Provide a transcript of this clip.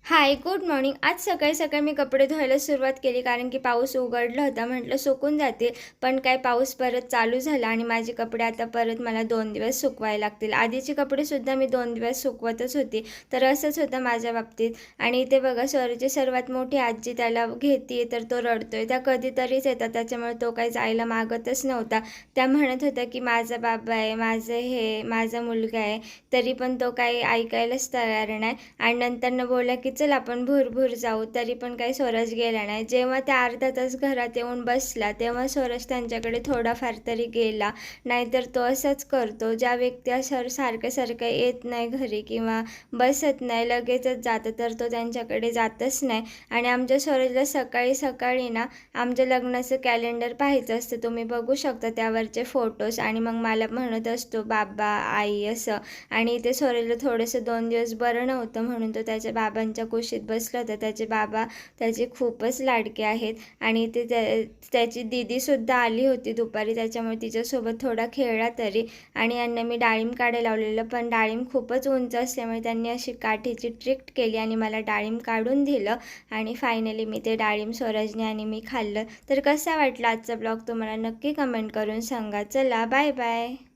हाय, good morning. आज सकाळी-सकाळी मी कपडे धुवायला सुरुवात केली कारण की पाऊस उघडला होता. म्हटलं सुकून जातील, पण काय पाऊस परत चालू झाला आणि माझे कपडे आता परत मला 2 दिवस सुकवायला लागतील. आधीचे कपडेसुद्धा मी 2 दिवस सुकवतच होती. तर असंच होतं माझ्या बाबतीत. आणि इथे बघा स्वराची सर्वात मोठी आजी त्याला घेते तर तो रडतोय. त्या कधीतरीच येतात, त्याच्यामुळे तो काही जायला मागतच नव्हता. त्या म्हणत होत्या की माझा बाबा आहे, माझं हे, माझा मुलगा आहे. तरी पण तो काही ऐकायलाच तयार नाही. आणि नंतरनं बोलला की चल आपण भुरभुर जाऊ, तरी पण काही स्वराज गेला नाही. जेव्हा त्या अर्धा तास घरात येऊन बसला तेव्हा स्वराज त्यांच्याकडे थोडाफार तरी गेला. नाहीतर तो असंच करतो. ज्या व्यक्ती असं सारखं येत नाही घरी किंवा बसत नाही, लगेचच जातं, तर तो त्यांच्याकडे जातच नाही. आणि आमच्या स्वराजला सकाळी सकाळी ना आमच्या लग्नाचं कॅलेंडर पाहायचं असतं. तुम्ही बघू शकता त्यावरचे फोटोज. आणि मग मला म्हणत असतो बाबा, आई असं. आणि ते स्वराजला थोडंसं 2 दिवस बरं नव्हतं म्हणून तो त्याच्या बाबांच्या कुशीत बसला होता. त्याचे बाबा त्याचे खूपच लाडके आहेत. आणि ते त्याची दीदीसुद्धा आली होती दुपारी, त्याच्यामुळे तिच्यासोबत थोडा खेळला तरी. आणि यांना मी डाळिंब काढायला लावलेलं, पण डाळिंब खूपच उंच असल्यामुळे त्यांनी अशी काठीची ट्रिक केली आणि मला डाळिंब काढून दिलं. आणि फायनली मी ते डाळिंब स्वराजने आणि मी खाल्लं. तर कसा वाटला आजचा ब्लॉग तुम्हाला नक्की कमेंट करून सांगा. चला बाय बाय.